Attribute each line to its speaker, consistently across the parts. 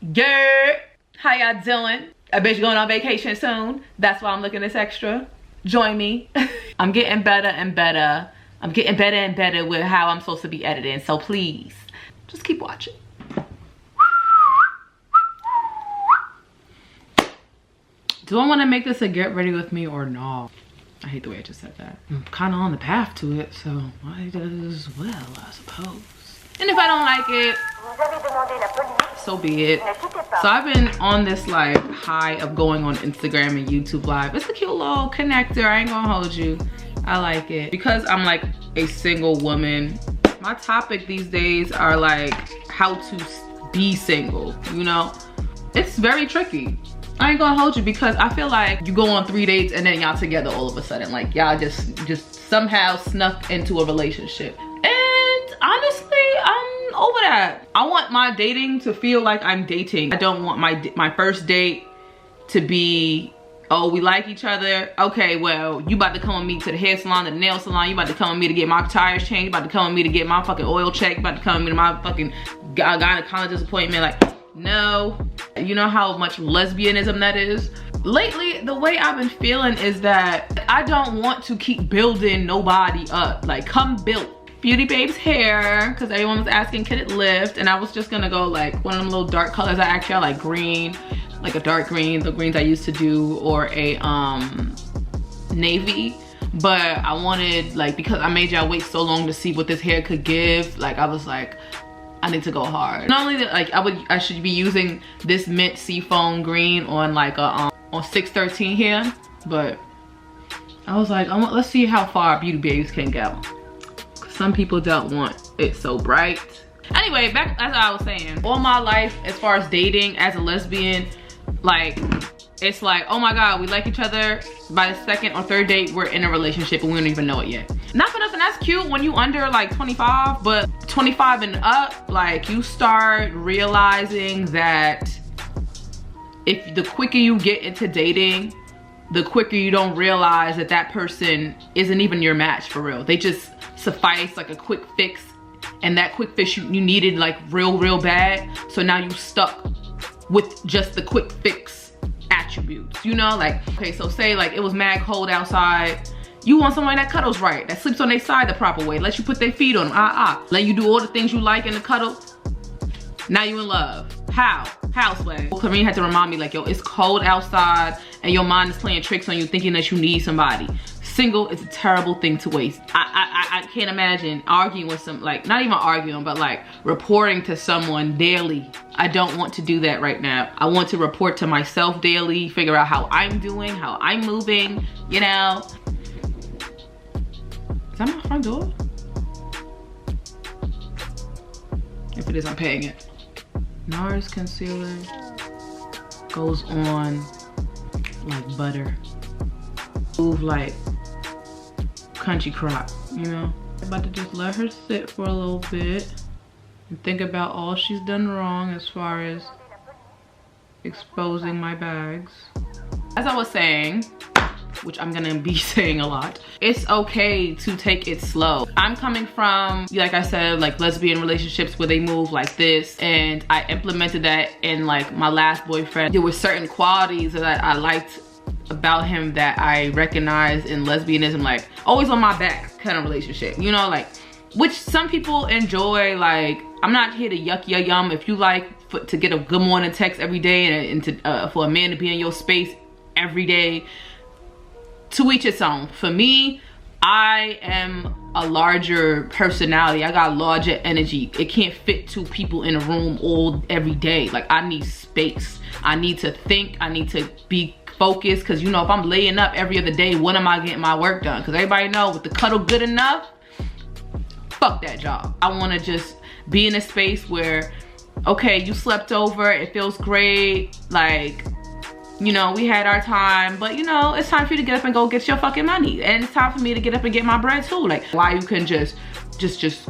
Speaker 1: Yeah, how y'all doing? I bet you're going on vacation soon. That's why I'm looking this extra. Join me. I'm getting better and better. I'm getting better and better with how I'm supposed to be editing. So please, just keep watching. Do I want to make this a get ready with me or no? I hate the way I just said that. I'm kind of on the path to it, so might as well, I suppose. And if I don't like it, so be it. So I've been on this like high of going on Instagram and YouTube live. It's a cute little connector, I ain't gonna hold you. I like it. Because I'm like a single woman, my topic these days are like how to be single, you know? It's very tricky. I ain't gonna hold you because I feel like you go on 3 dates and then y'all together all of a sudden. Like y'all just somehow snuck into a relationship. And honestly, I'm over that. I want my dating to feel like I'm dating. I don't want my first date to be, oh, we like each other. Okay, well, you about to come with me to the hair salon, the nail salon. You about to come with me to get my tires changed. You about to come with me to get my fucking oil checked. You about to come with me to my fucking gynecologist appointment. Like, no. You know how much lesbianism that is? Lately, the way I've been feeling is that I don't want to keep building nobody up. Like, come build. Beauty Babe's hair, because everyone was asking, can it lift? And I was just gonna go like one of them little dark colors. I actually like green, like a dark green, the greens I used to do, or a navy. But I wanted, like, because I made y'all wait so long to see what this hair could give, like I was like, I need to go hard. Not only that, like I should be using this mint seafoam green on like a on 613 here, but I was like, let's see how far Beauty Babes can go. Some people don't want it so bright. Anyway, back as I was saying, all my life as far as dating as a lesbian, like it's like, oh my god, we like each other. By the second or third date, we're in a relationship and we don't even know it yet. Not for nothing, that's cute when you under like 25, but 25 and up, like you start realizing that if the quicker you get into dating, the quicker you don't realize that that person isn't even your match for real. They just suffice like a quick fix, and that quick fix you needed like real bad. So now you stuck with just the quick fix attributes, you know? Like, okay, so say like it was mad cold outside. You want someone that cuddles right, that sleeps on their side the proper way, lets you put their feet on them, let you do all the things you like in the cuddle. Now you in love. How? How, Sway? Clarine had to remind me like, yo, it's cold outside and your mind is playing tricks on you thinking that you need somebody. Single is a terrible thing to waste. I can't imagine arguing with some, like, not even arguing, but like reporting to someone daily. I don't want to do that right now. I want to report to myself daily, figure out how I'm doing, how I'm moving, you know? Is that my front door? If it is, I'm paying it. NARS concealer goes on like butter. Move like crunchy crock, you know? I'm about to just let her sit for a little bit and think about all she's done wrong as far as exposing my bags. As I was saying, which I'm gonna be saying a lot, it's okay to take it slow. I'm coming from, like I said, like lesbian relationships where they move like this, and I implemented that in like my last boyfriend. There were certain qualities that I liked about him that I recognized in lesbianism, like always on my back kind of relationship, you know, like, which some people enjoy. Like, I'm not here to yuck your yum. If you like to get a good morning text every day and to, for a man to be in your space every day, to each its own. For me, I am a larger personality. I got larger energy. It can't fit 2 people in a room every day. Like, I need space. I need to think. I need to be focused, because you know, if I'm laying up every other day, when am I getting my work done? Because everybody know with the cuddle good enough, fuck that job. I want to just be in a space where, okay, you slept over, it feels great, like, you know, we had our time, but you know, it's time for you to get up and go get your fucking money. And it's time for me to get up and get my bread too. Like, why you can just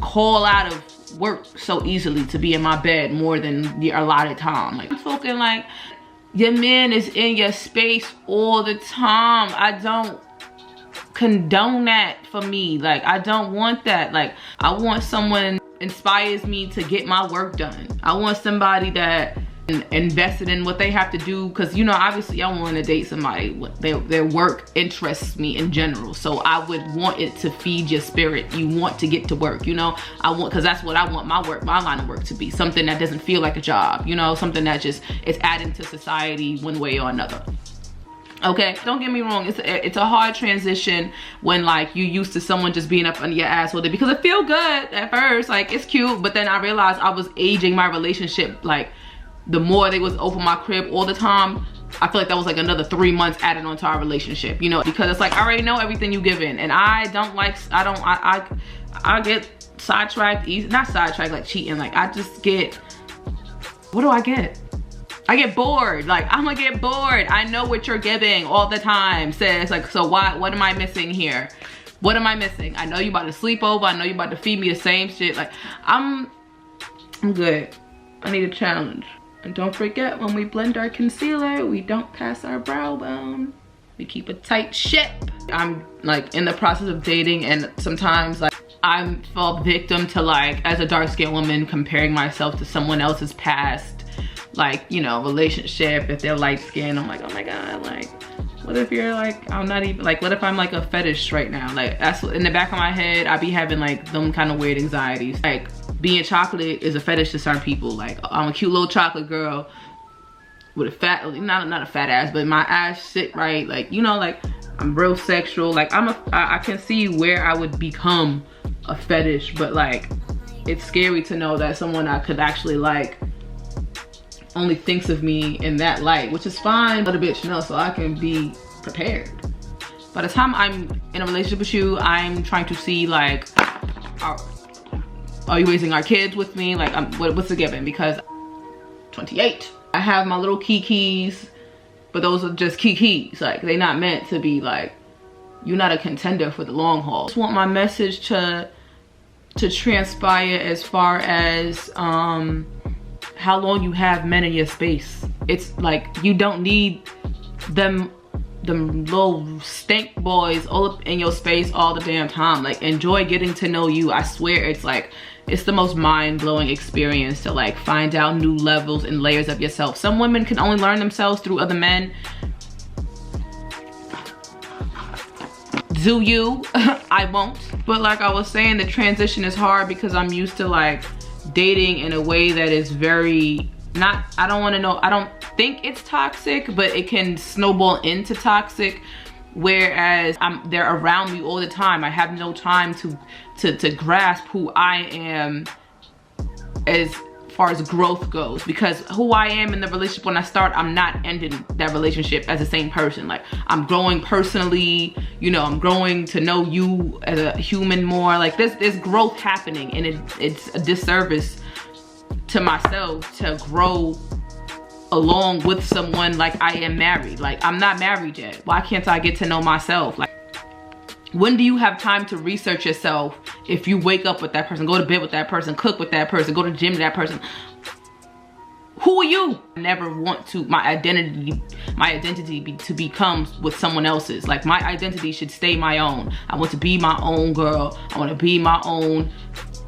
Speaker 1: call out of work so easily to be in my bed more than the allotted time. Like, I'm talking like, your man is in your space all the time. I don't condone that for me. Like, I don't want that. Like, I want someone inspires me to get my work done. I want somebody that and invested in what they have to do, because you know, obviously I want to date somebody, their work interests me in general, so I would want it to feed your spirit. You want to get to work, you know, because that's what I want my line of work to be, something that doesn't feel like a job, you know, something that just is adding to society one way or another. Okay, don't get me wrong, it's a hard transition when like you used to someone just being up under your ass with it, because it feel good at first, like it's cute, but then I realized I was aging my relationship. Like the more they was over my crib all the time, I feel like that was like another 3 months added onto our relationship, you know, because it's like I already know everything you give in, and I get sidetracked easy, not sidetracked like cheating, like I just get, what do I get? I get bored. Like I'm gonna get bored. I know what you're giving all the time, sis. Like, so what am I missing here? What am I missing? I know you about to sleep over. I know you about to feed me the same shit. Like I'm good. I need a challenge. And don't forget, when we blend our concealer, we don't pass our brow bone. We keep a tight ship. I'm like in the process of dating, and sometimes like I fall victim to, like, as a dark-skinned woman, comparing myself to someone else's past, like, you know, relationship. If they're light-skinned, I'm like, oh my god, like, what if you're like, I'm not even, like, what if I'm like a fetish right now? Like, that's in the back of my head, I be having like them kind of weird anxieties. Like, being chocolate is a fetish to certain people. Like, I'm a cute little chocolate girl with a fat, not a fat ass, but my ass sit right, like, you know, like, I'm real sexual. Like, I can see where I would become a fetish, but like, it's scary to know that someone I could actually like only thinks of me in that light, which is fine. Let a bitch know so I can be prepared. By the time I'm in a relationship with you, I'm trying to see, like, are you raising our kids with me? Like, what's the given? Because 28. I have my little kikis, but those are just kikis. Like, they're not meant to be like, you're not a contender for the long haul. I just want my message to transpire as far as how long you have men in your space. It's like, you don't need them little stink boys all up in your space all the damn time. Like, enjoy getting to know you. I swear, it's like, it's the most mind-blowing experience to like find out new levels and layers of yourself. Some women can only learn themselves through other men. Do you? I won't. But like I was saying, the transition is hard because I'm used to like dating in a way that is very I don't think it's toxic, but it can snowball into toxic, whereas they're around me all the time. I have no time to grasp who I am as far as growth goes, because who I am in the relationship when I start, I'm not ending that relationship as the same person. Like, I'm growing personally, you know, I'm growing to know you as a human more. Like, there's growth happening, and it's a disservice to myself to grow along with someone like I am married. Like, I'm not married yet. Why can't I get to know myself? Like, when do you have time to research yourself if you wake up with that person, go to bed with that person, cook with that person, go to the gym with that person? Who are you? I never want to my identity to become with someone else's. Like, my identity should stay my own. I want to be my own girl. I want to be my own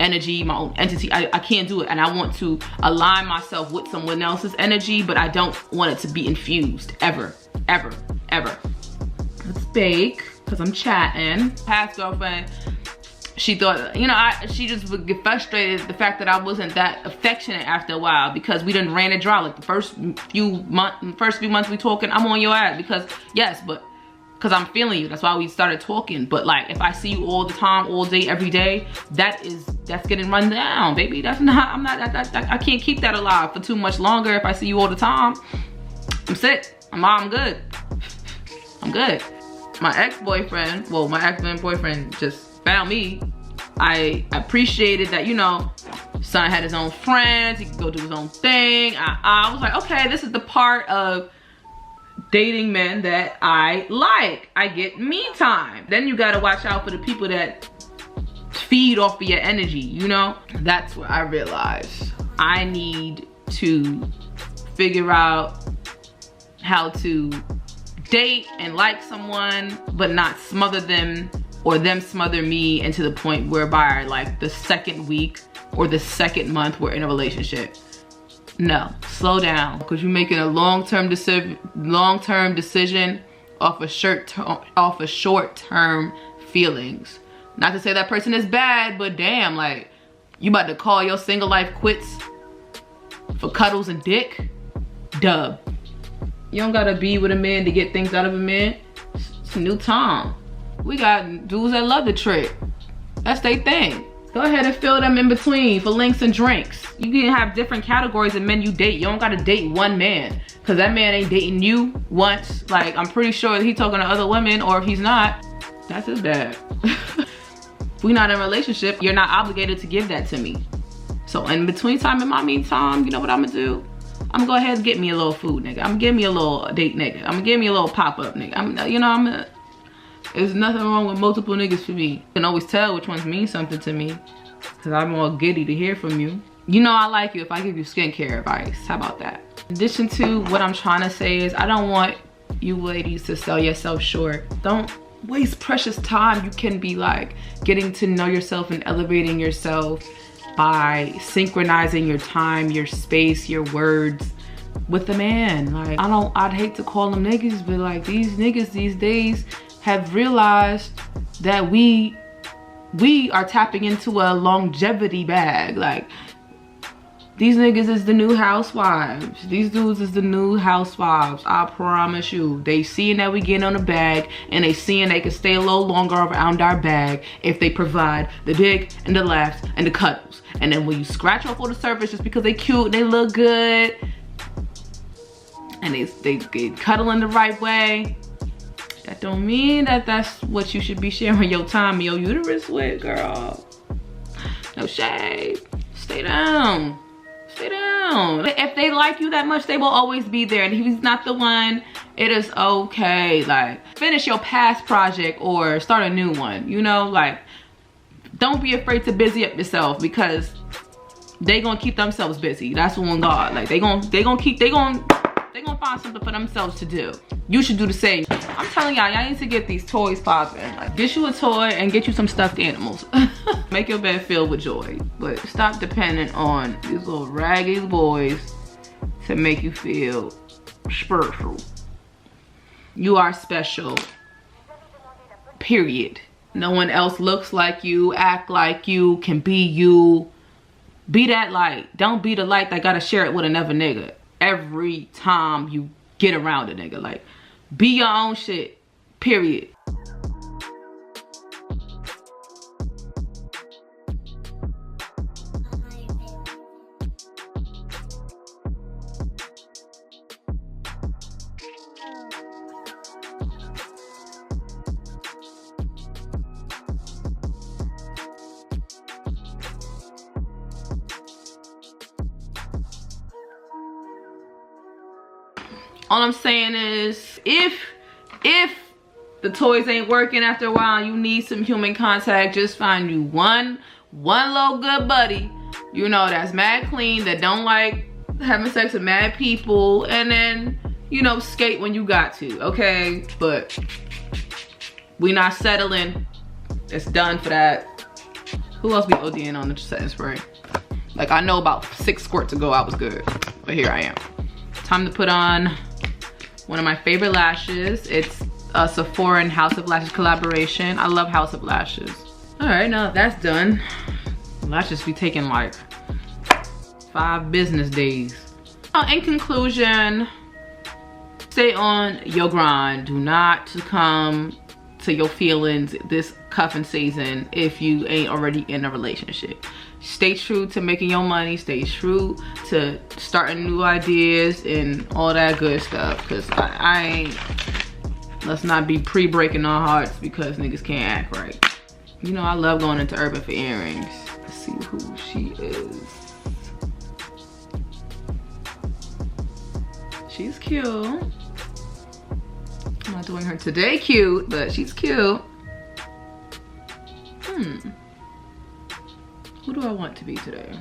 Speaker 1: energy, my own entity. I can't do it, and I want to align myself with someone else's energy, but I don't want it to be infused ever, ever, ever. Let's bake, because I'm chatting. Past girlfriend, she thought, you know, she just would get frustrated at the fact that I wasn't that affectionate after a while, because we done ran it dry. Like, the first few months we talking, I'm on your ass because, yes, but because I'm feeling you. That's why we started talking. But like, if I see you all the time, all day, every day, that's getting run down, baby. That's not, I can't keep that alive for too much longer. If I see you all the time, I'm sick. I'm good. I'm good. My ex-boyfriend, well, my ex-boyfriend just found me. I appreciated that, you know, son had his own friends, he could go do his own thing. I was like, okay, this is the part of dating men that I like. I get me time. Then you gotta watch out for the people that feed off of your energy, you know? That's what I realized. I need to figure out how to date and like someone, but not smother them or them smother me into the point whereby like the second week or the second month we're in a relationship, No, slow down, because you're making a long-term decision off of short-term feelings. Not to say that person is bad, but damn, like, you about to call your single life quits for cuddles and dick? Dub. You don't gotta be with a man to get things out of a man. It's a new time. We got dudes that love the trick. That's their thing. Go ahead and fill them in between for links and drinks. You can have different categories of men you date. You don't gotta date one man, because that man ain't dating you once. Like, I'm pretty sure that he's talking to other women, or if he's not, that's his bad. If we're not in a relationship, you're not obligated to give that to me. So in between time, in my meantime, you know what I'm gonna do? I'm gonna go ahead and get me a little food, nigga. I'm gonna give me a little date, nigga. I'm gonna give me a little pop-up, nigga. There's nothing wrong with multiple niggas for me. You can always tell which ones mean something to me, because I'm all giddy to hear from you. You know I like you if I give you skincare advice. How about that? In addition to what I'm trying to say is, I don't want you ladies to sell yourself short. Don't waste precious time. You can be like getting to know yourself and elevating yourself by synchronizing your time, your space, your words with the man. Like, I'd hate to call them niggas, but like, these niggas these days have realized that we are tapping into a longevity bag. Like, these niggas is the new housewives. These dudes is the new housewives. I promise you. They seeing that we getting on the bag, and they seeing they can stay a little longer around our bag if they provide the dick and the laughs and the cuddles. And then when you scratch off on the surface just because they cute and they look good, and they cuddle in the right way, that don't mean that that's what you should be sharing your time and your uterus with, girl. No shade. Stay down. Stay down. If they like you that much, they will always be there. And if he's not the one, it is okay. Like, finish your past project or start a new one. You know, like, don't be afraid to busy up yourself, because they gonna keep themselves busy. That's on God. Like, they gonna find something for themselves to do. You should do the same. I'm telling y'all need to get these toys popping. Like, get you a toy and get you some stuffed animals. Make your bed filled with joy. But stop depending on these little raggy boys to make you feel special. You are special. Period. No one else looks like you, act like you, can be you. Be that light. Don't be the light that gotta share it with another nigga every time you get around a nigga. Like, be your own shit, period. All I'm saying is, if the toys ain't working after a while, you need some human contact, just find you one little good buddy, you know, that's mad clean, that don't like having sex with mad people, and then, you know, skate when you got to, okay? But we not settling. It's done for that. Who else be ODing on the setting spray? Like, I know about 6 squirts ago I was good, but here I am. Time to put on one of my favorite lashes. It's a Sephora and House of Lashes collaboration. I love House of Lashes. All right, now that that's done, lashes be taking like 5 business days. In conclusion, stay on your grind. Do not succumb to your feelings this cuffing season if you ain't already in a relationship. Stay true to making your money. Stay true to starting new ideas and all that good stuff. Cause I ain't, let's not be pre-breaking our hearts because niggas can't act right. You know, I love going into Urban for earrings. Let's see who she is. She's cute. I'm not doing her today cute, but she's cute. Who do I want to be today?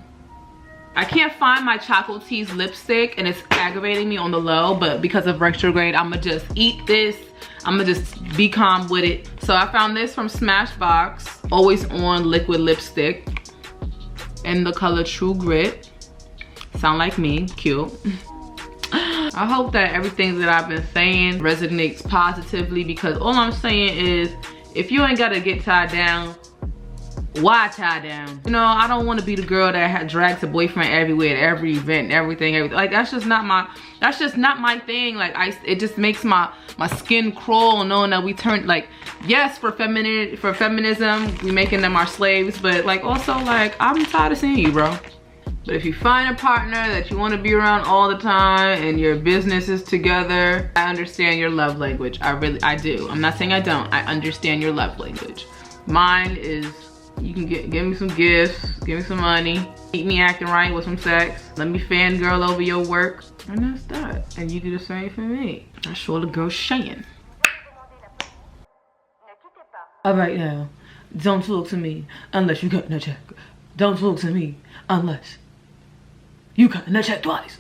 Speaker 1: I can't find my Chocolate lipstick and it's aggravating me on the low, but because of retrograde, I'ma just eat this. I'ma just be calm with it. So I found this from Smashbox, Always On liquid lipstick in the color True Grit. sound like me. Cute. I hope that everything that I've been saying resonates positively, because all I'm saying is, if you ain't gotta get tied down, why tie down? You know, I don't want to be the girl that drags a boyfriend everywhere, at every event, everything. Like, that's just not my thing. Like, it just makes my skin crawl knowing that we turn, like, yes, for feminism, we making them our slaves, but like, also, like, I'm tired of seeing you, bro. But if you find a partner that you want to be around all the time and your business is together, I understand your love language. I do. I'm not saying I don't. I understand your love language. Mine is, you can give me some gifts, give me some money, keep me acting right with some sex, let me fangirl over your work, and that's that. And you do the same for me. That's what the girl's saying. All right now, don't talk to me unless you got no check. Don't talk to me unless you got no check twice.